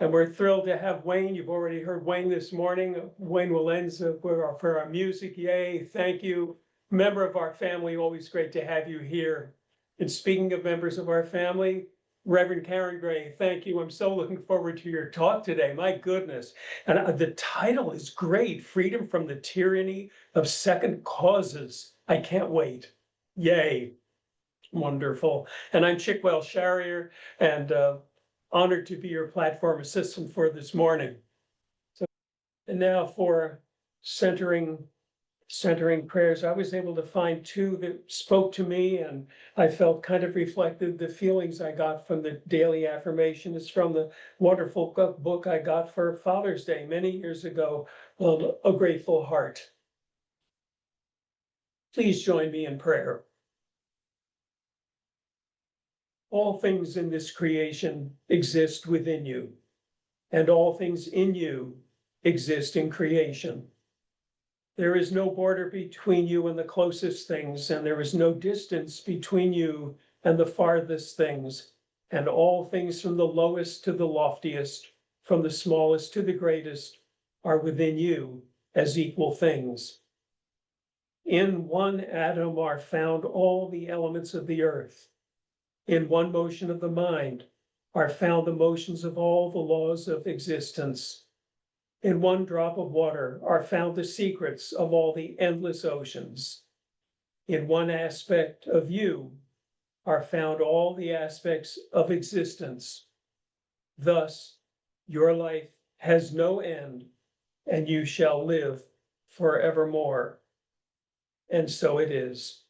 And we're thrilled to have Wayne. You've already heard Wayne this morning. Wayne Wilentz for our music. Yay, thank you. Member of our family, always great to have you here. And speaking of members of our family, Reverend Karen Gray, thank you. I'm so looking forward to your talk today. My goodness. And the title is great, Freedom from the Tyranny of Second Causes. I can't wait. Yay. Wonderful. And I'm Chic Welsh-Charrier, and honored to be your platform assistant for this morning. So, and now for centering prayers. I was able to find two that spoke to me, and I felt kind of reflected the feelings I got from the daily affirmation. It's from the wonderful book I got for Father's Day many years ago, A Grateful Heart. Please join me in prayer. All things in this creation exist within you, and all things in you exist in creation. There is no border between you and the closest things, and there is no distance between you and the farthest things, and all things from the lowest to the loftiest, from the smallest to the greatest, are within you as equal things. In one atom are found all the elements of the earth. In one motion of the mind are found the motions of all the laws of existence. In one drop of water are found the secrets of all the endless oceans. In one aspect of you are found all the aspects of existence. Thus, your life has no end, and you shall live forevermore. And so it is.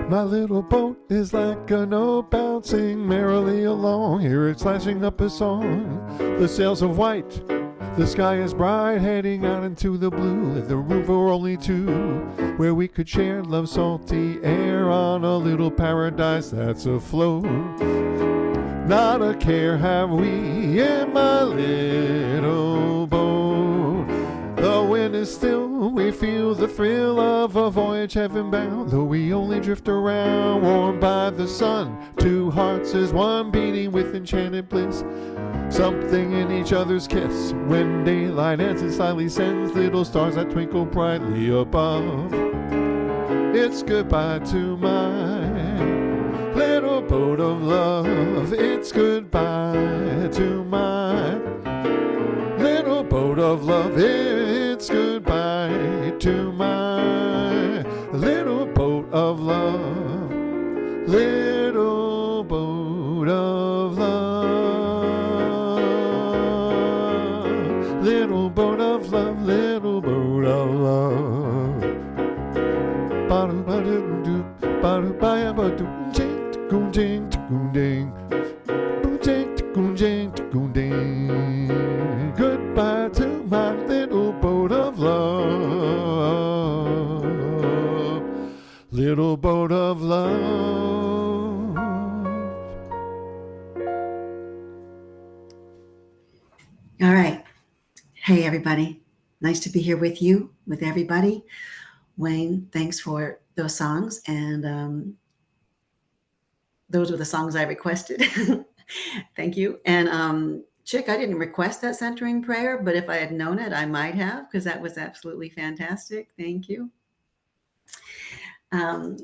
My little boat is like a note bouncing merrily along. Hear it slashing up a song. The sails are white, the sky is bright, heading out into the blue. If the room for only two, where we could share love's salty air on a little paradise that's afloat. not a care have we in my little boat. The wind is still, we feel the thrill of a voyage heaven-bound. Though we only drift around, warmed by the sun, two hearts as one beating with enchanted bliss. Something in each other's kiss, when daylight ends and slightly sends little stars that twinkle brightly above. It's goodbye to my little boat of love. It's goodbye to my little boat of love. It's goodbye to my little boat of love. Little boat of love. Little boat of love. Little boat of love. Ba-do-ba-do-do, ba-do-ba-ya-ba-do, jing-ta-goon-jing, ta-goon-ding. Goodbye to my little boat of love. Little boat of love. All right. Hey, everybody. Nice to be here with you, with everybody. Wayne, thanks for those songs. And those were the songs I requested. Thank you. And Chick, I didn't request that centering prayer, but if I had known it, I might have, because that was absolutely fantastic. Thank you. I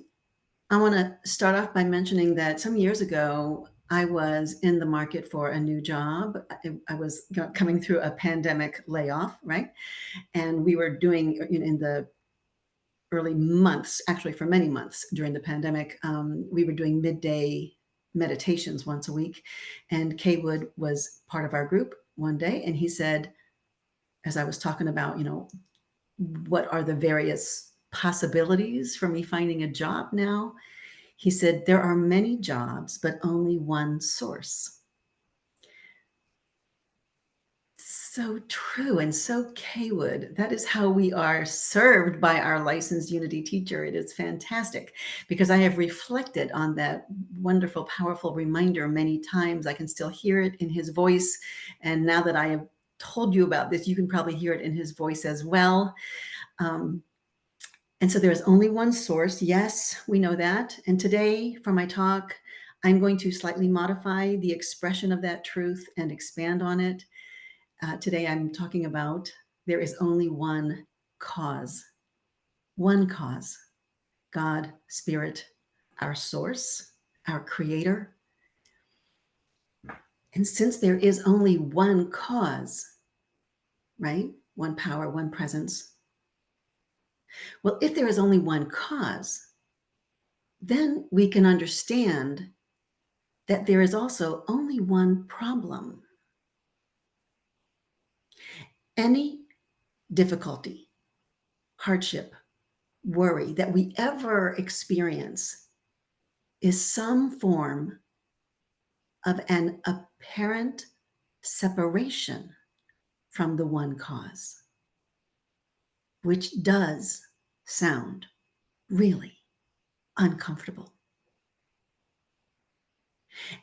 want to start off by mentioning that some years ago, I was in the market for a new job. I was coming through a pandemic layoff, right? And we were doing, in the early months, actually for many months during the pandemic, we were doing midday meditations once a week. And Kay Wood was part of our group one day. And he said, as I was talking about, what are the various possibilities for me finding a job now? He said, there are many jobs, but only one source. So true and so Kaywood. That is how we are served by our licensed Unity teacher. It is fantastic because I have reflected on that wonderful, powerful reminder many times. I can still hear it in his voice. And now that I have told you about this, you can probably hear it in his voice as well. And so there is only one source. Yes, we know that. And today for my talk, I'm going to slightly modify the expression of that truth and expand on it. Today, I'm talking about there is only one cause, God, Spirit, our source, our creator. And since there is only one cause, right? One power, one presence. Well, if there is only one cause, then we can understand that there is also only one problem. Any difficulty, hardship, worry that we ever experience is some form of an apparent separation from the one cause, which does sound really uncomfortable.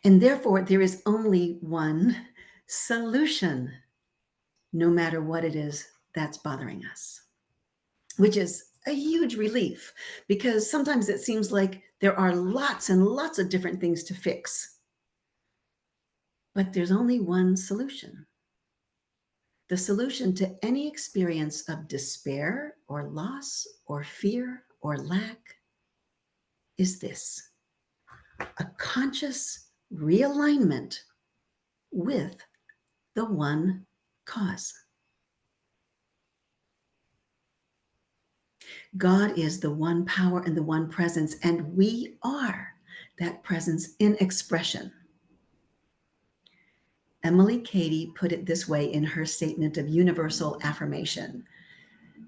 And therefore, there is only one solution, no matter what it is that's bothering us, which is a huge relief because sometimes it seems like there are lots and lots of different things to fix. But there's only one solution. The solution to any experience of despair or loss or fear or lack is this: a conscious realignment with the one cause. God is the one power and the one presence, and we are that presence in expression. Emily Cady put it this way in her statement of universal affirmation.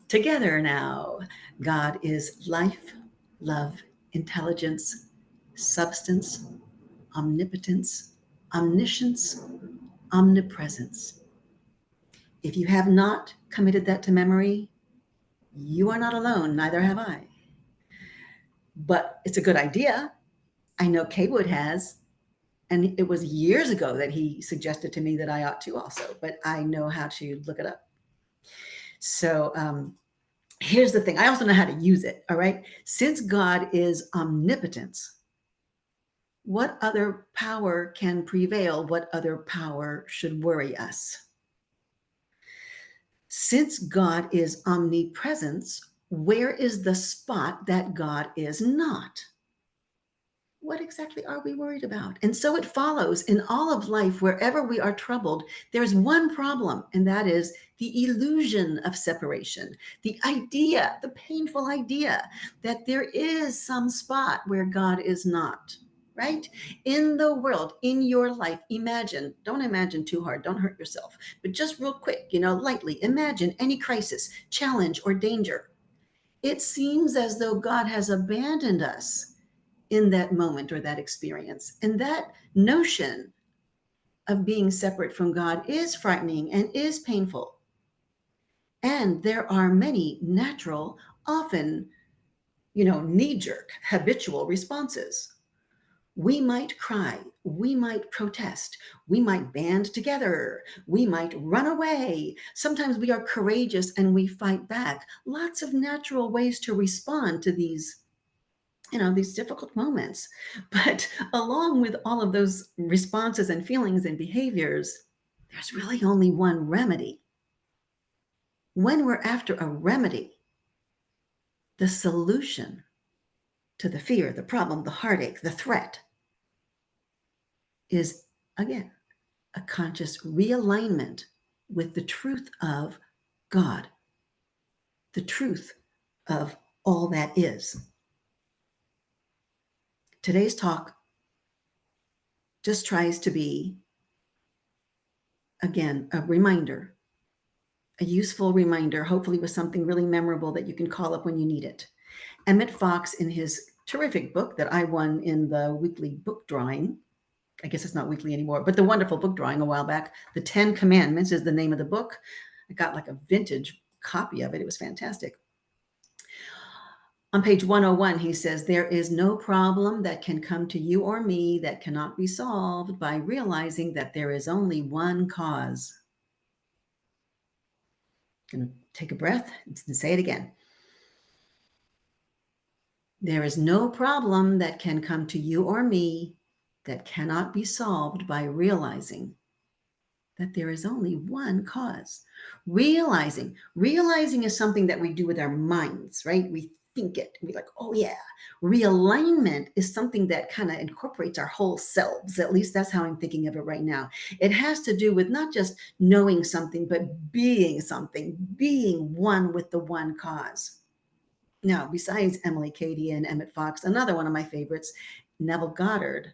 Together now, God is life, love, intelligence, substance, omnipotence, omniscience, omnipresence. If you have not committed that to memory, you are not alone, neither have I. But it's a good idea. I know Kaywood has. And it was years ago that he suggested to me that I ought to also, but I know how to look it up. So here's the thing. I also know how to use it. All right. Since God is omnipotence, what other power can prevail? What other power should worry us? Since God is omnipresence, where is the spot that God is not? What exactly are we worried about? And so it follows in all of life, wherever we are troubled, there's one problem, and that is the illusion of separation, the idea, the painful idea that there is some spot where God is not, right? In the world, in your life, imagine, don't imagine too hard, don't hurt yourself, but just real quick, lightly imagine any crisis, challenge, or danger. It seems as though God has abandoned us in that moment or that experience. And that notion of being separate from God is frightening and is painful. And there are many natural, often, knee-jerk, habitual responses. We might cry, we might protest, we might band together, we might run away. Sometimes we are courageous and we fight back. Lots of natural ways to respond to these difficult moments. But along with all of those responses and feelings and behaviors, there's really only one remedy. When we're after a remedy, the solution to the fear, the problem, the heartache, the threat is, again, a conscious realignment with the truth of God, the truth of all that is. Today's talk just tries to be, again, a reminder, a useful reminder, hopefully with something really memorable that you can call up when you need it. Emmett Fox, in his terrific book that I won in the weekly book drawing, I guess it's not weekly anymore, but the wonderful book drawing a while back, The 10 Commandments is the name of the book. I got like a vintage copy of it. It was fantastic. On page 101, he says, there is no problem that can come to you or me that cannot be solved by realizing that there is only one cause. I'm going to take a breath and say it again. There is no problem that can come to you or me that cannot be solved by realizing that there is only one cause. Realizing is something that we do with our minds, right? We think it. We're like, oh yeah. Realignment is something that kind of incorporates our whole selves. At least that's how I'm thinking of it right now. It has to do with not just knowing something, but being something, being one with the one cause. Now, besides Emily Cady and Emmett Fox, another one of my favorites, Neville Goddard,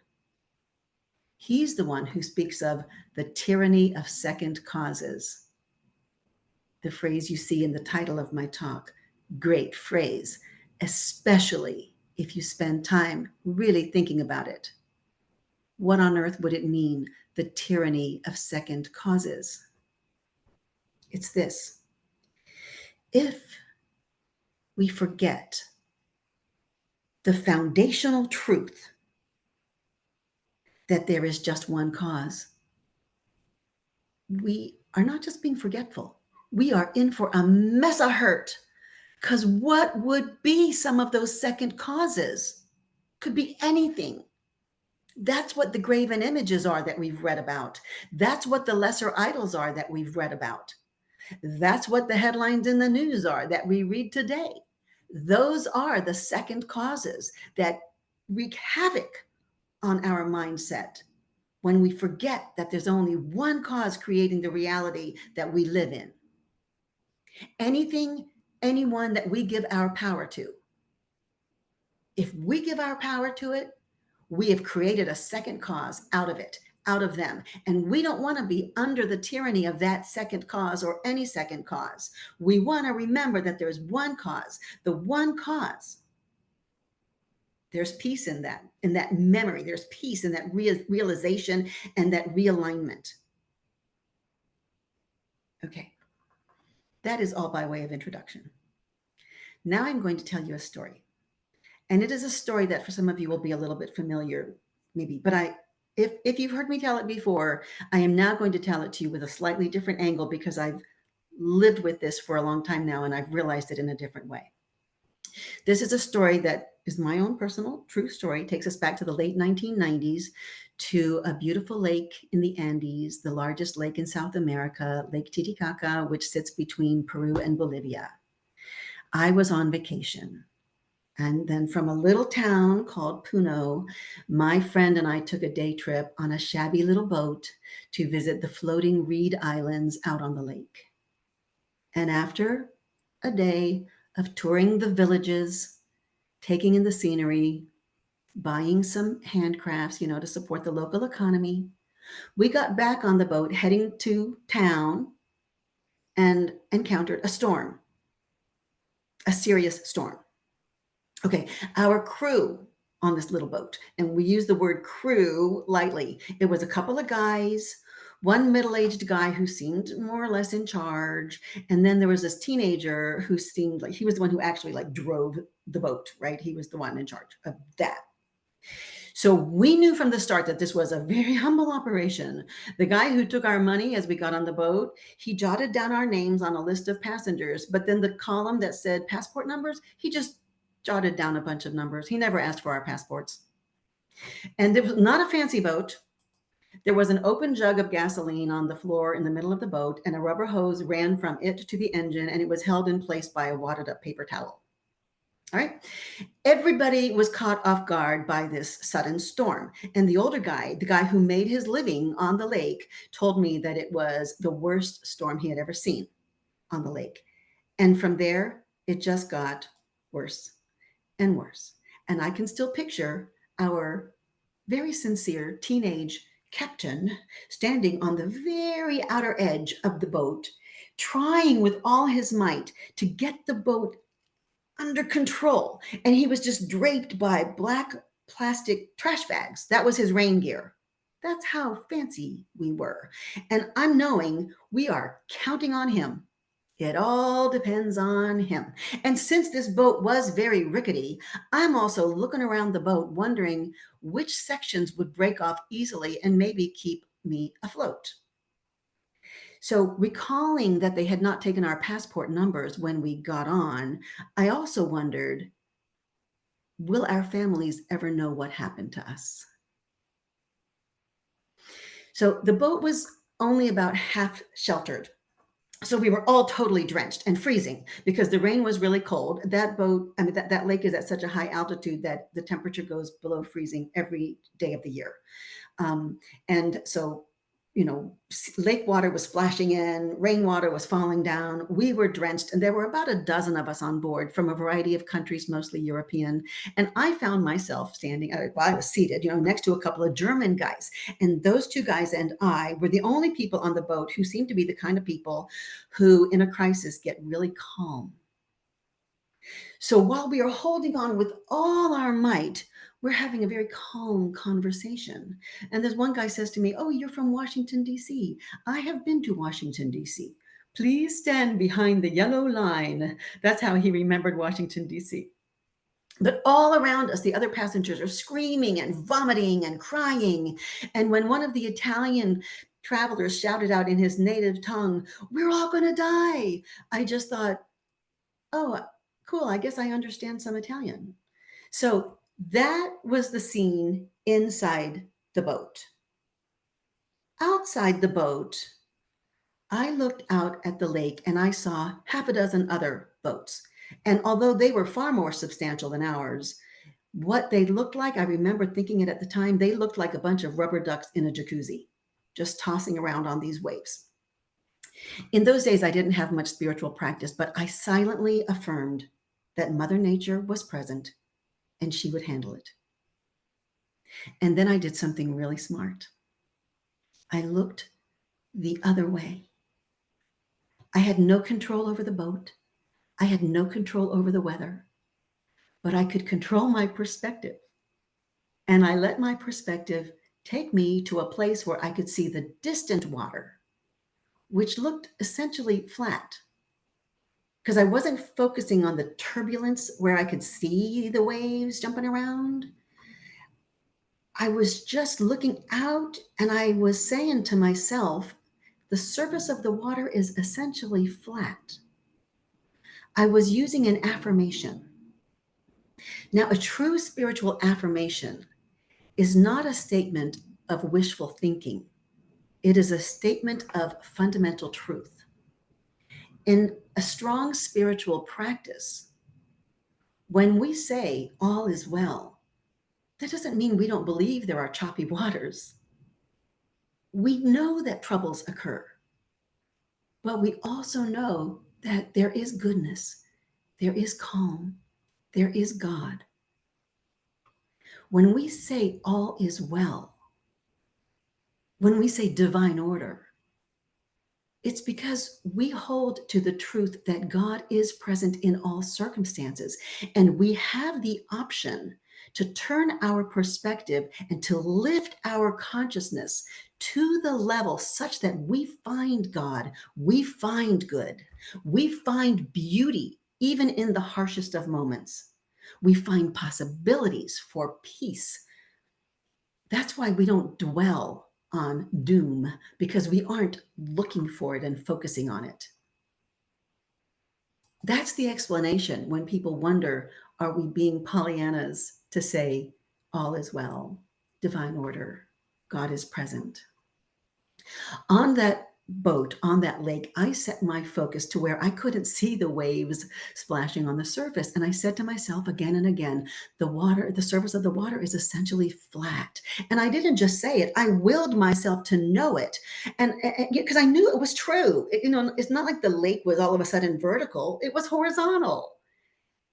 he's the one who speaks of the tyranny of second causes. The phrase you see in the title of my talk, great phrase, especially if you spend time really thinking about it. What on earth would it mean, the tyranny of second causes? It's this. If we forget the foundational truth that there is just one cause, we are not just being forgetful. We are in for a mess of hurt, because what would be some of those second causes? Could be anything. That's what the graven images are that we've read about. That's what the lesser idols are that we've read about. That's what the headlines in the news are that we read today. Those are the second causes that wreak havoc on our mindset when we forget that there's only one cause creating the reality that we live in. Anything, anyone that we give our power to, if we give our power to it, we have created a second cause out of it, out of them. And we don't want to be under the tyranny of that second cause or any second cause. We want to remember that there's one cause, the one cause. There's peace in that memory. There's peace in that realization and that realignment. Okay. That is all by way of introduction. Now I'm going to tell you a story. And it is a story that for some of you will be a little bit familiar, maybe, but If you've heard me tell it before, I am now going to tell it to you with a slightly different angle because I've lived with this for a long time now and I've realized it in a different way. This is a story that is my own personal true story. It takes us back to the late 1990s to a beautiful lake in the Andes, the largest lake in South America, Lake Titicaca, which sits between Peru and Bolivia. I was on vacation. And then from a little town called Puno, my friend and I took a day trip on a shabby little boat to visit the floating reed islands out on the lake. And after a day of touring the villages, taking in the scenery, buying some handcrafts, to support the local economy, we got back on the boat heading to town and encountered a storm, a serious storm. Okay, our crew on this little boat, and we use the word crew lightly. It was a couple of guys, one middle-aged guy who seemed more or less in charge, and then there was this teenager who seemed like he was the one who actually drove the boat, right? He was the one in charge of that. So we knew from the start that this was a very humble operation. The guy who took our money as we got on the boat, he jotted down our names on a list of passengers, but then the column that said passport numbers, he just jotted down a bunch of numbers. He never asked for our passports. And it was not a fancy boat. There was an open jug of gasoline on the floor in the middle of the boat, and a rubber hose ran from it to the engine, and it was held in place by a wadded up paper towel. All right. Everybody was caught off guard by this sudden storm. And the older guy, the guy who made his living on the lake, told me that it was the worst storm he had ever seen on the lake. And from there, it just got worse and worse. And I can still picture our very sincere teenage captain standing on the very outer edge of the boat, trying with all his might to get the boat under control. And he was just draped by black plastic trash bags. That was his rain gear. That's how fancy we were. And I'm knowing we are counting on him. It all depends on him. And since this boat was very rickety, I'm also looking around the boat wondering which sections would break off easily and maybe keep me afloat. So recalling that they had not taken our passport numbers when we got on, I also wondered, will our families ever know what happened to us? So the boat was only about half sheltered. So we were all totally drenched and freezing because the rain was really cold. That boat, that lake is at such a high altitude that the temperature goes below freezing every day of the year. And so, lake water was splashing in, rainwater was falling down. We were drenched, and there were about a dozen of us on board from a variety of countries, mostly European. And I found myself standing, I was seated, next to a couple of German guys. And those two guys and I were the only people on the boat who seemed to be the kind of people who, in a crisis, get really calm. So while we are holding on with all our might, we're having a very calm conversation. And this one guy says to me, "Oh, you're from Washington, D.C. I have been to Washington, D.C. Please stand behind the yellow line." That's how he remembered Washington, D.C. But all around us, the other passengers are screaming and vomiting and crying. And when one of the Italian travelers shouted out in his native tongue, "We're all going to die," I just thought, oh, cool, I guess I understand some Italian. So that was the scene inside the boat. Outside the boat, I looked out at the lake and I saw half a dozen other boats. And although they were far more substantial than ours, what they looked like, I remember thinking it at the time, they looked like a bunch of rubber ducks in a jacuzzi, just tossing around on these waves. In those days, I didn't have much spiritual practice, but I silently affirmed that Mother Nature was present and she would handle it. And then I did something really smart. I looked the other way. I had no control over the boat. I had no control over the weather, but I could control my perspective. And I let my perspective take me to a place where I could see the distant water, which looked essentially flat, because I wasn't focusing on the turbulence where I could see the waves jumping around. I was just looking out and I was saying to myself, the surface of the water is essentially flat. I was using an affirmation. Now, a true spiritual affirmation is not a statement of wishful thinking. It is a statement of fundamental truth. In a strong spiritual practice, when we say all is well, that doesn't mean we don't believe there are choppy waters. We know that troubles occur, but we also know that there is goodness, there is calm, there is God. When we say all is well, when we say divine order, it's because we hold to the truth that God is present in all circumstances, and we have the option to turn our perspective and to lift our consciousness to the level such that we find God, we find good, we find beauty, even in the harshest of moments. We find possibilities for peace. That's why we don't dwell on doom, because we aren't looking for it and focusing on it. That's the explanation when people wonder, are we being Pollyannas to say, all is well, divine order, God is present? On that boat, on that lake, I set my focus to where I couldn't see the waves splashing on the surface. And I said to myself again and again, the surface of the water is essentially flat. And I didn't just say it, I willed myself to know it. And because I knew it was true. It's not like the lake was all of a sudden vertical, it was horizontal.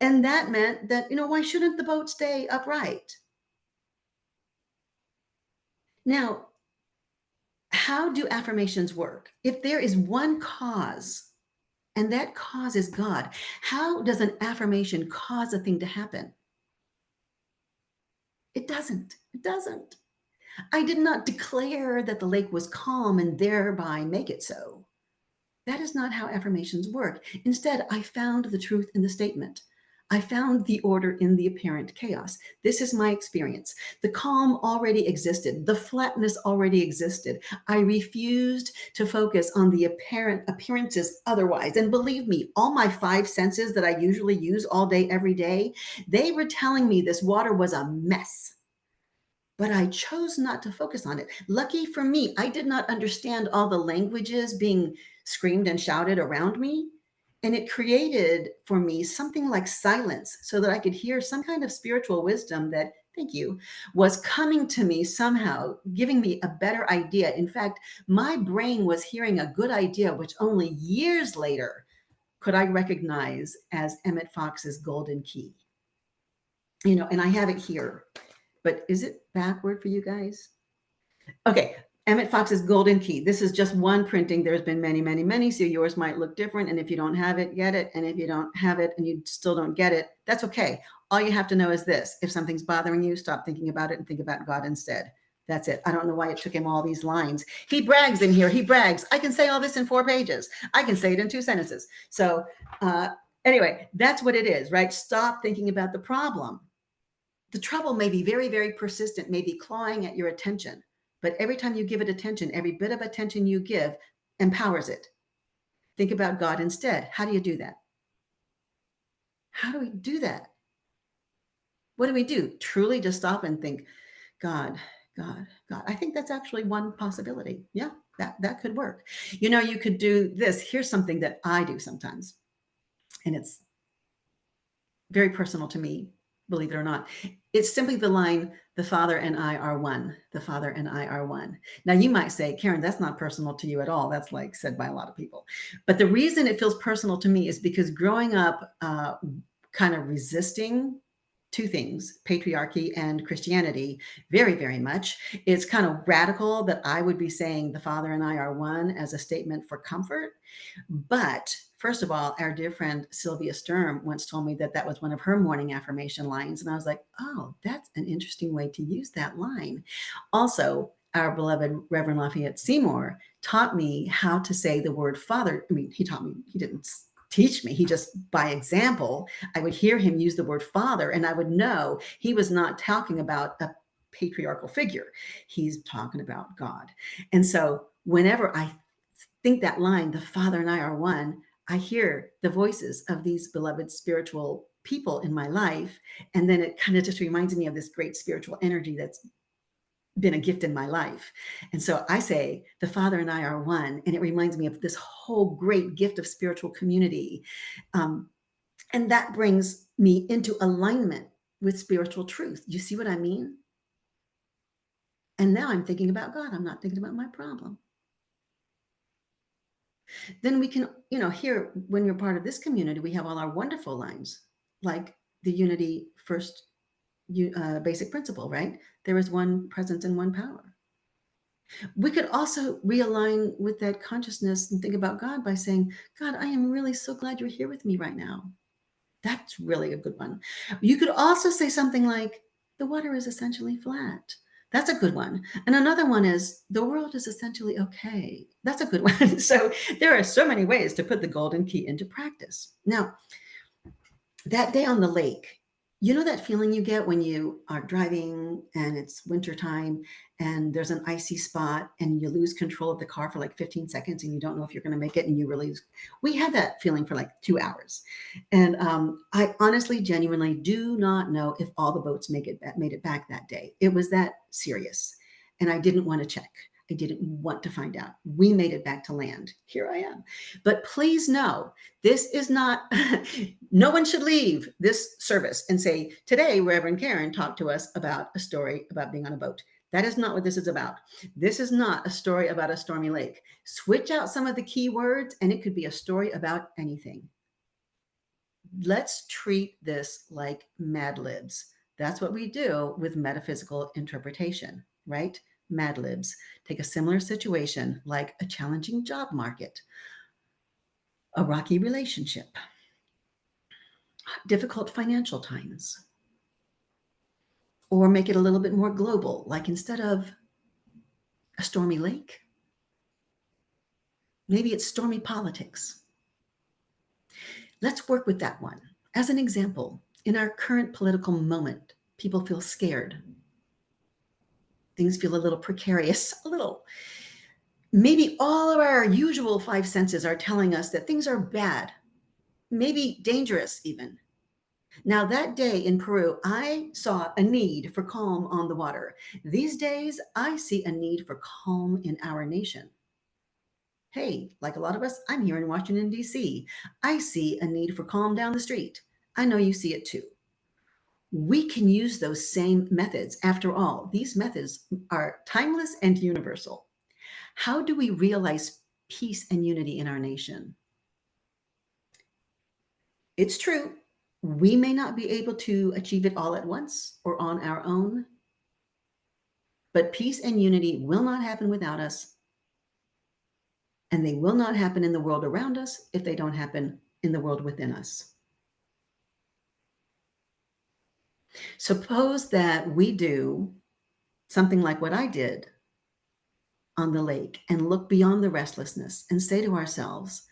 And that meant that, why shouldn't the boat stay upright? Now, how do affirmations work? If there is one cause, and that cause is God, how does an affirmation cause a thing to happen? It doesn't. It doesn't. I did not declare that the lake was calm and thereby make it so. That is not how affirmations work. Instead, I found the truth in the statement. I found the order in the apparent chaos. This is my experience. The calm already existed. The flatness already existed. I refused to focus on the apparent appearances otherwise. And believe me, all my five senses that I usually use all day, every day, they were telling me this water was a mess. But I chose not to focus on it. Lucky for me, I did not understand all the languages being screamed and shouted around me. And it created for me something like silence so that I could hear some kind of spiritual wisdom that, thank you, was coming to me somehow, giving me a better idea. In fact, my brain was hearing a good idea, which only years later could I recognize as Emmett Fox's golden key. And I have it here, but is it backward for you guys? Okay. Emmett Fox's golden key. This is just one printing. There's been many, many, many. So yours might look different. And if you don't have it, get it. And if you don't have it and you still don't get it, that's okay. All you have to know is this. If something's bothering you, stop thinking about it and think about God instead. That's it. I don't know why it took him all these lines. He brags in here. He brags. I can say all this in 4 pages. I can say it in 2 sentences. So anyway, that's what it is, right? Stop thinking about the problem. The trouble may be very, very persistent, may be clawing at your attention. But every time you give it attention, every bit of attention you give empowers it. Think about God instead. How do you do that? How do we do that? What do we do? Truly just stop and think, God, God, God. I think that's actually one possibility. Yeah, that could work. You could do this. Here's something that I do sometimes. And it's very personal to me, believe it or not. It's simply the line, the Father and I are one. The Father and I are one. Now you might say, Karen, that's not personal to you at all. That's like said by a lot of people. But the reason it feels personal to me is because growing up kind of resisting 2 things, patriarchy and Christianity, very, very much. It's kind of radical that I would be saying the Father and I are one as a statement for comfort. But first of all, our dear friend Sylvia Sturm once told me that was one of her morning affirmation lines. And I was like, oh, that's an interesting way to use that line. Also, our beloved Reverend Lafayette Seymour taught me how to say the word Father. I mean, he didn't teach me. He just, by example, I would hear him use the word Father and I would know he was not talking about a patriarchal figure. He's talking about God. And so whenever I think that line, the Father and I are one, I hear the voices of these beloved spiritual people in my life. And then it kind of just reminds me of this great spiritual energy that's been a gift in my life. And so I say, the Father and I are one. And it reminds me of this whole great gift of spiritual community. And that brings me into alignment with spiritual truth. You see what I mean? And now I'm thinking about God. I'm not thinking about my problem. Then we can, here, when you're part of this community, we have all our wonderful lines, like the unity first basic principle, right? There is one presence and one power. We could also realign with that consciousness and think about God by saying, God, I am really so glad you're here with me right now. That's really a good one. You could also say something like, the water is essentially flat. That's a good one. And another one is, the world is essentially okay. That's a good one. So there are so many ways to put the golden key into practice. Now, that day on the lake, you know that feeling you get when you are driving and it's wintertime and there's an icy spot and you lose control of the car for like 15 seconds and you don't know if you're going to make it and you really, we had that feeling for like 2 hours. And I honestly, genuinely do not know if all the boats made it back that day. It was that serious. And I didn't want to check. I didn't want to find out. We made it back to land. Here I am. But please know, this is not, no one should leave this service and say, today, Reverend Karen talked to us about a story about being on a boat. That is not what this is about. This is not a story about a stormy lake. Switch out some of the key words and it could be a story about anything. Let's treat this like Mad Libs. That's what we do with metaphysical interpretation, right? Mad Libs. Take a similar situation like a challenging job market, a rocky relationship, difficult financial times, or make it a little bit more global, like instead of a stormy lake, maybe it's stormy politics. Let's work with that one. As an example, in our current political moment, people feel scared. Things feel a little precarious, a little. Maybe all of our usual 5 senses are telling us that things are bad, maybe dangerous even. Now, that day in Peru, I saw a need for calm on the water. These days, I see a need for calm in our nation. Hey, like a lot of us, I'm here in Washington, D.C. I see a need for calm down the street. I know you see it too. We can use those same methods. After all, these methods are timeless and universal. How do we realize peace and unity in our nation? It's true, we may not be able to achieve it all at once or on our own, but peace and unity will not happen without us, and they will not happen in the world around us if they don't happen in the world within us. Suppose that we do something like what I did on the lake and look beyond the restlessness and say to ourselves,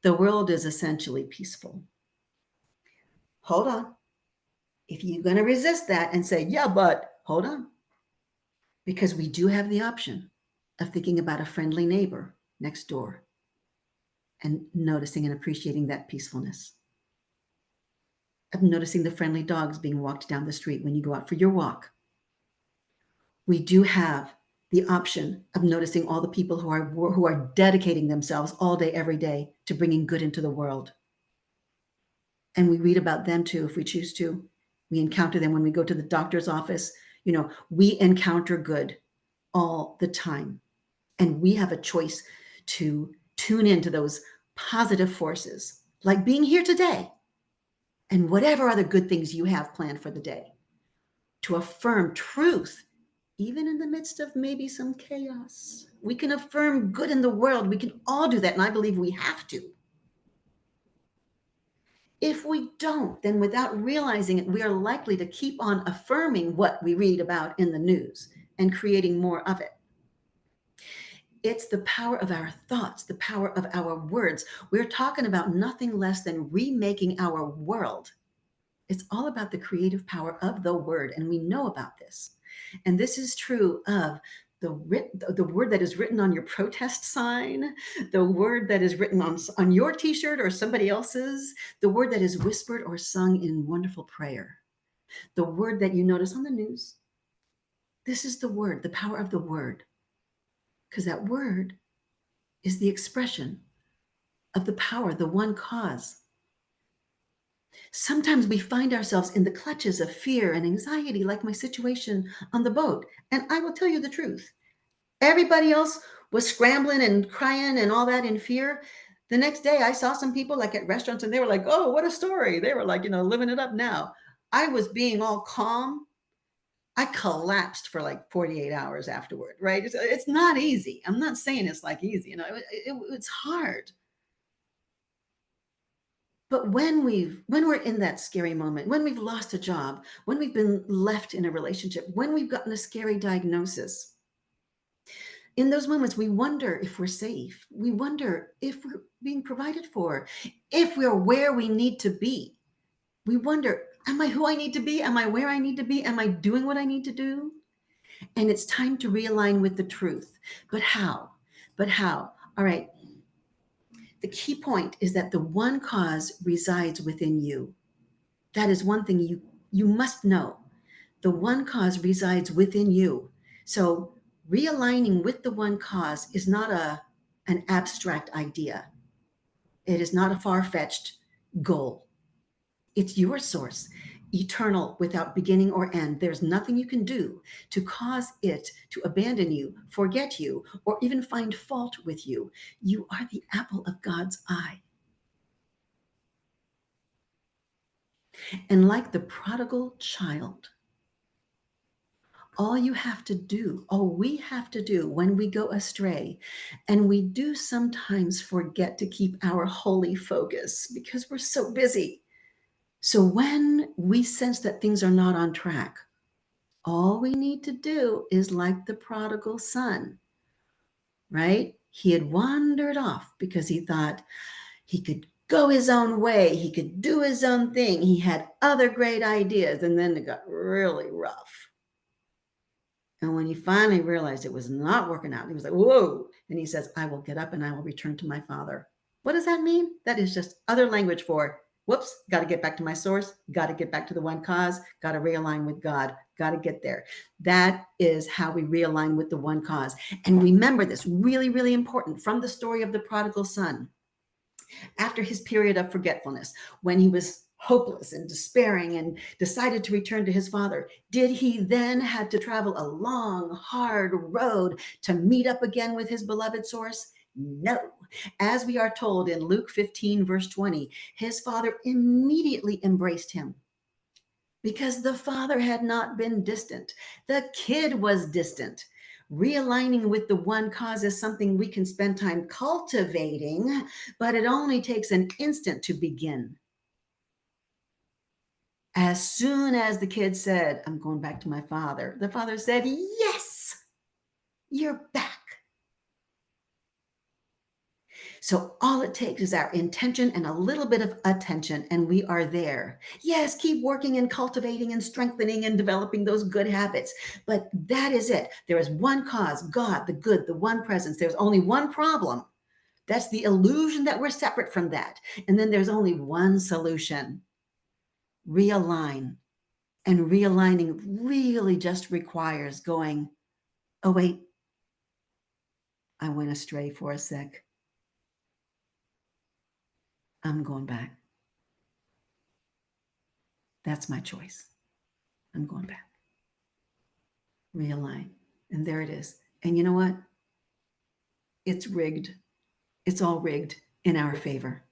the world is essentially peaceful. Hold on. If you're going to resist that and say, yeah, but hold on. Because we do have the option of thinking about a friendly neighbor next door and noticing and appreciating that peacefulness. Of noticing the friendly dogs being walked down the street when you go out for your walk. We do have the option of noticing all the people who are dedicating themselves all day, every day to bringing good into the world. And we read about them too, if we choose to. We encounter them when we go to the doctor's office. We encounter good all the time. And we have a choice to tune into those positive forces, like being here today and whatever other good things you have planned for the day, to affirm truth, even in the midst of maybe some chaos. We can affirm good in the world. We can all do that, and I believe we have to. If we don't, then without realizing it, we are likely to keep on affirming what we read about in the news and creating more of it. It's the power of our thoughts, the power of our words. We're talking about nothing less than remaking our world, It's all about the creative power of the word. And we know about this. And this is true of the word that is written on your protest sign, the word that is written on your t-shirt or somebody else's, the word that is whispered or sung in wonderful prayer, the word that you notice on the news. This is the word, the power of the word, because that word is the expression of the power, the one cause. Sometimes we find ourselves in the clutches of fear and anxiety, like my situation on the boat. And I will tell you the truth. Everybody else was scrambling and crying and all that in fear. The next day, I saw some people like at restaurants and they were like, oh, what a story. They were like, living it up now. I was being all calm. I collapsed for like 48 hours afterward, right? It's not easy. I'm not saying it's like easy, it's hard. But when we're in that scary moment, when we've lost a job, when we've been left in a relationship, when we've gotten a scary diagnosis, in those moments, we wonder if we're safe. We wonder if we're being provided for, if we're where we need to be. We wonder, am I who I need to be? Am I where I need to be? Am I doing what I need to do? And it's time to realign with the truth. But how? All right. The key point is that the one cause resides within you. That is one thing you must know. The one cause resides within you. So realigning with the one cause is not an abstract idea. It is not a far-fetched goal. It's your source, eternal, without beginning or end. There's nothing you can do to cause it to abandon you, forget you, or even find fault with you. You are the apple of God's eye. And like the prodigal child, all we have to do when we go astray, and we do sometimes forget to keep our holy focus because we're so busy. So when we sense that things are not on track, all we need to do is like the prodigal son, right? He had wandered off because he thought he could go his own way. He could do his own thing. He had other great ideas, and then it got really rough. And when he finally realized it was not working out, he was like, whoa. And he says, I will get up and I will return to my father. What does that mean? That is just other language for, whoops, got to get back to my source, got to get back to the one cause, got to realign with God, got to get there. That is how we realign with the one cause. And remember this, really, really important, from the story of the prodigal son. After his period of forgetfulness, when he was hopeless and despairing and decided to return to his father, did he then have to travel a long, hard road to meet up again with his beloved source? No. As we are told in Luke 15, verse 20, his father immediately embraced him because the father had not been distant. The kid was distant. Realigning with the one cause is something we can spend time cultivating, but it only takes an instant to begin. As soon as the kid said, I'm going back to my father, the father said, yes, you're back. So all it takes is our intention and a little bit of attention, and we are there. Yes, keep working and cultivating and strengthening and developing those good habits. But that is it. There is one cause, God, the good, the one presence. There's only one problem. That's the illusion that we're separate from that. And then there's only one solution. Realign. And realigning really just requires going, oh, wait, I went astray for a sec. I'm going back. That's my choice. I'm going back. Realign. And there it is. And you know what? It's rigged. It's all rigged in our favor.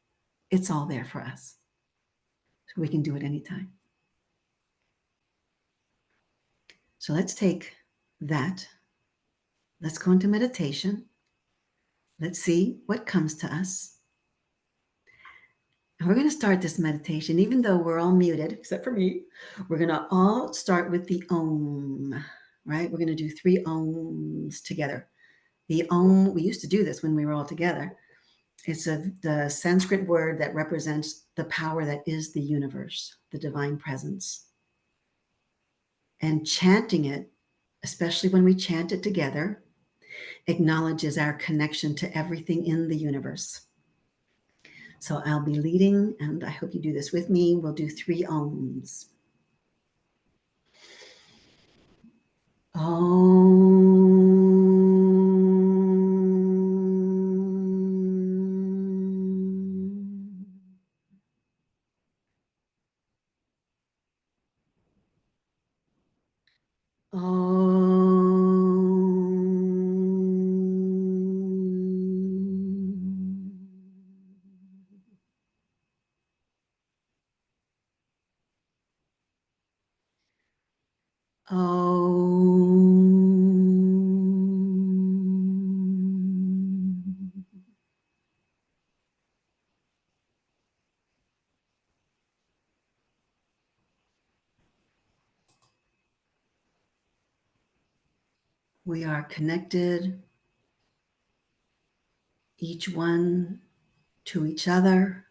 It's all there for us. So we can do it anytime. So let's take that. Let's go into meditation. Let's see what comes to us. And we're going to start this meditation, even though we're all muted, except for me. We're going to all start with the Om, right? We're going to do 3 Oms together. The Om, we used to do this when we were all together. It's the Sanskrit word that represents the power that is the universe, the divine presence. And chanting it, especially when we chant it together, acknowledges our connection to everything in the universe. So I'll be leading, and I hope you do this with me. We'll do 3 ohms. We are connected, each one to each other,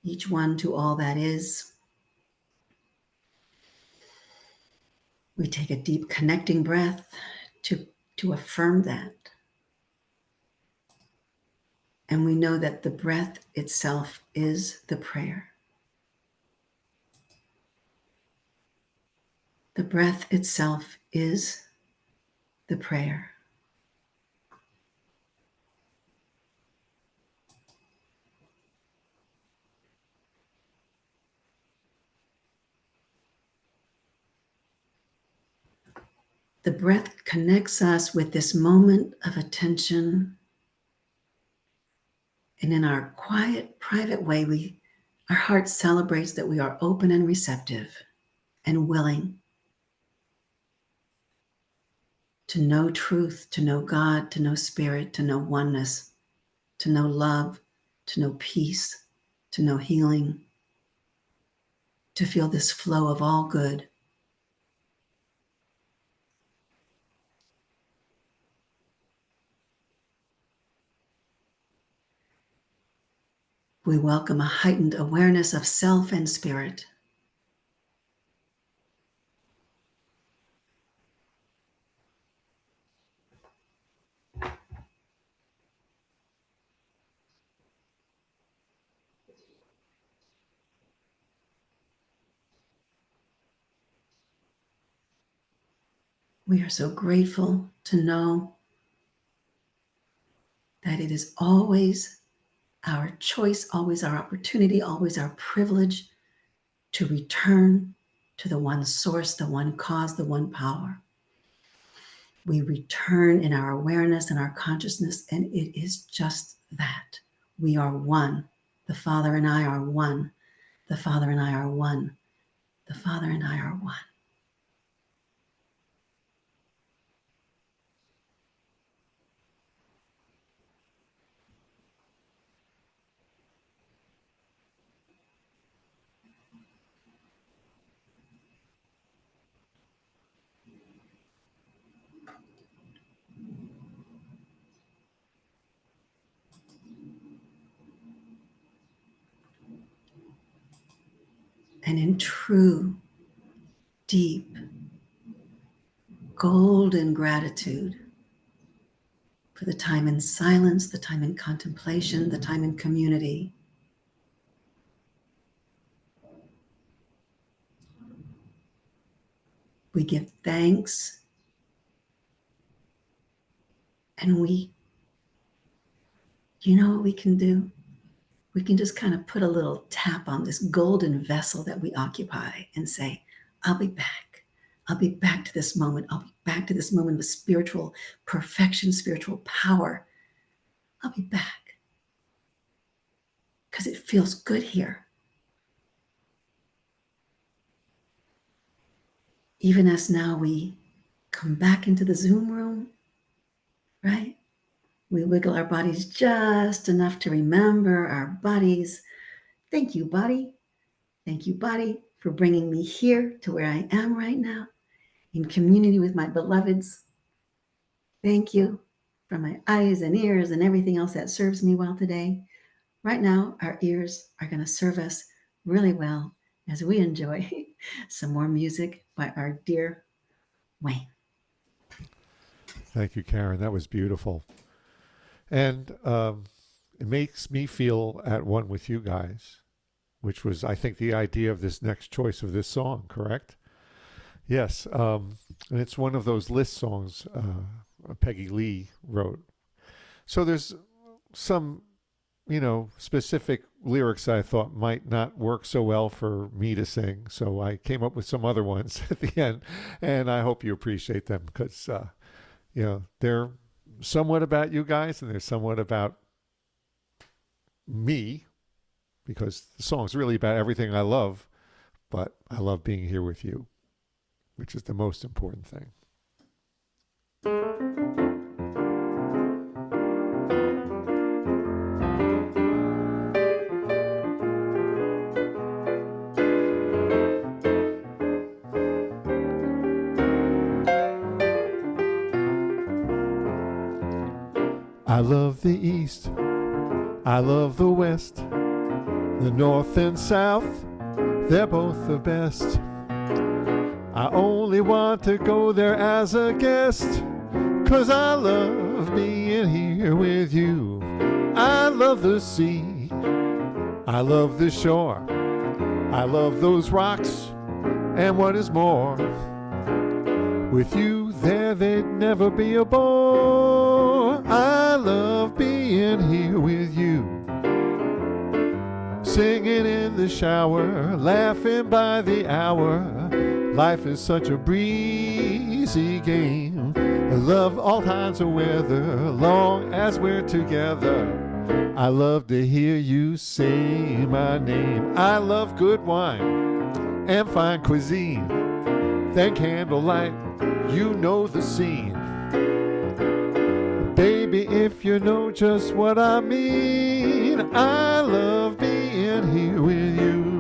each one to all that is. We take a deep connecting breath to affirm that. And we know that the breath itself is the prayer. The breath itself is the prayer. The breath connects us with this moment of attention. And in our quiet, private way, our heart celebrates that we are open and receptive and willing to know truth, to know God, to know spirit, to know oneness, to know love, to know peace, to know healing, to feel this flow of all good. We welcome a heightened awareness of self and spirit. We are so grateful to know that it is always our choice, always our opportunity, always our privilege to return to the one source, the one cause, the one power. We return in our awareness and our consciousness, and it is just that. We are one. The Father and I are one. The Father and I are one. The Father and I are one. And in true, deep, golden gratitude for the time in silence, the time in contemplation, the time in community, we give thanks, and you know what we can do? We can just kind of put a little tap on this golden vessel that we occupy and say, I'll be back. I'll be back to this moment. I'll be back to this moment of spiritual perfection, spiritual power. I'll be back because it feels good here. Even as now we come back into the Zoom room, right? We wiggle our bodies just enough to remember our bodies. Thank you, body. Thank you, body, for bringing me here to where I am right now in community with my beloveds. Thank you. from my eyes and ears and everything else that serves me well today. Right now, our ears are going to serve us really well as we enjoy some more music by our dear Wayne. Thank you, Karen. That was beautiful. And it makes me feel at one with you guys, which was, I think, the idea of this next choice of this song, correct? Yes. And it's one of those list songs Peggy Lee wrote. So there's some, specific lyrics I thought might not work so well for me to sing. So I came up with some other ones at the end, and I hope you appreciate them because, they're somewhat about you guys and they're somewhat about me because the song's really about everything I love, but I love being here with you, which is the most important thing. I love the East, I love the West, the North and South, they're both the best. I only want to go there as a guest, 'cause I love being here with you. I love the sea, I love the shore, I love those rocks, and what is more, with you there they'd never be a bore. I love being here with you, singing in the shower, laughing by the hour. Life is such a breezy game. I love all kinds of weather, long as we're together. I love to hear you say my name. I love good wine and fine cuisine, then candlelight, you know the scene. Baby, if you know just what I mean, I love being here with you.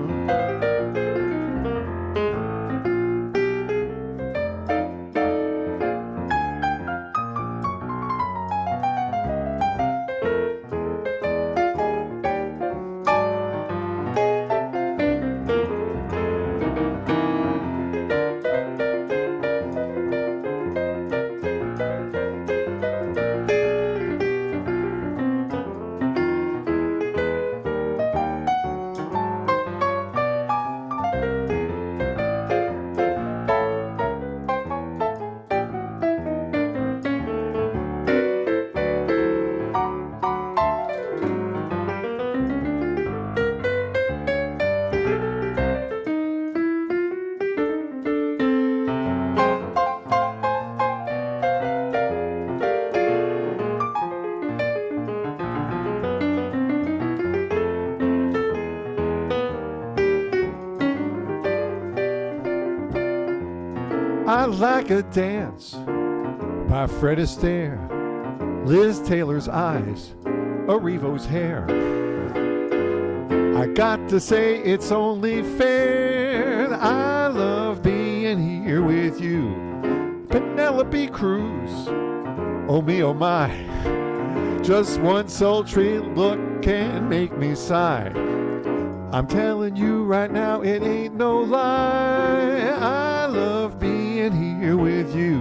I like a dance by Fred Astaire, Liz Taylor's eyes, Arrivo's hair. I got to say it's only fair that I love being here with you. Penelope Cruz, oh me, oh my, just one sultry look can make me sigh. I'm telling you right now, it ain't no lie. I love being here with you.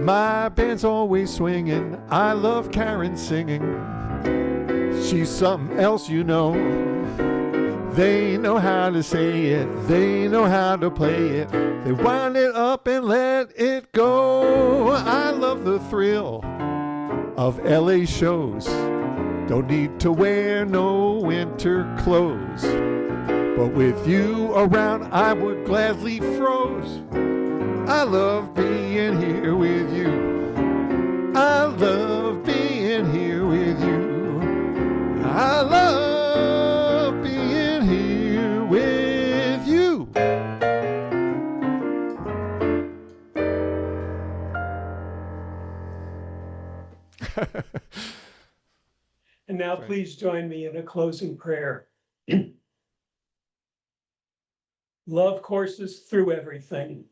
My band's always swinging. I love Karen singing. She's something else, you know. They know how to say it. They know how to play it. They wind it up and let it go. I love the thrill of LA shows. Don't need to wear no winter clothes, but with you around I would gladly froze. I love being here with you. I love being here with you. I love being here with you. And now please join me in a closing prayer. Love courses through everything.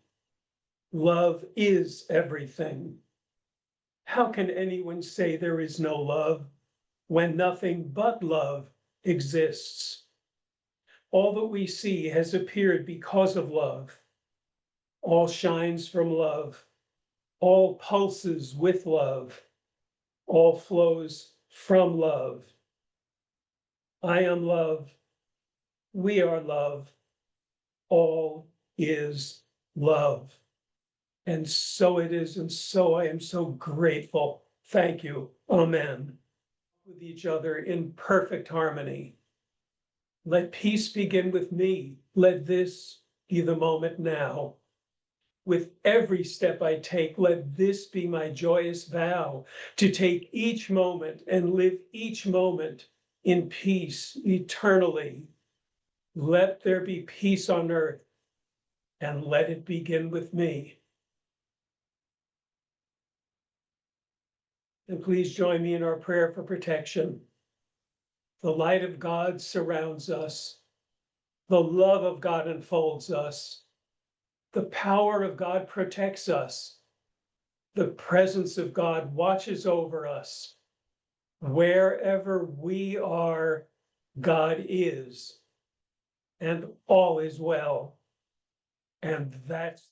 Love is everything. How can anyone say there is no love when nothing but love exists? All that we see has appeared because of love. All shines from love. All pulses with love. All flows from love. I am love. We are love. All is love. And so it is, and so I am so grateful. Thank you. Amen. With each other in perfect harmony. Let peace begin with me. Let this be the moment now. With every step I take, let this be my joyous vow, to take each moment and live each moment in peace eternally. Let there be peace on earth, and let it begin with me. And please join me in our prayer for protection. The light of God surrounds us. The love of God enfolds us. The power of God protects us. The presence of God watches over us. Wherever we are, God is, and all is well. And that's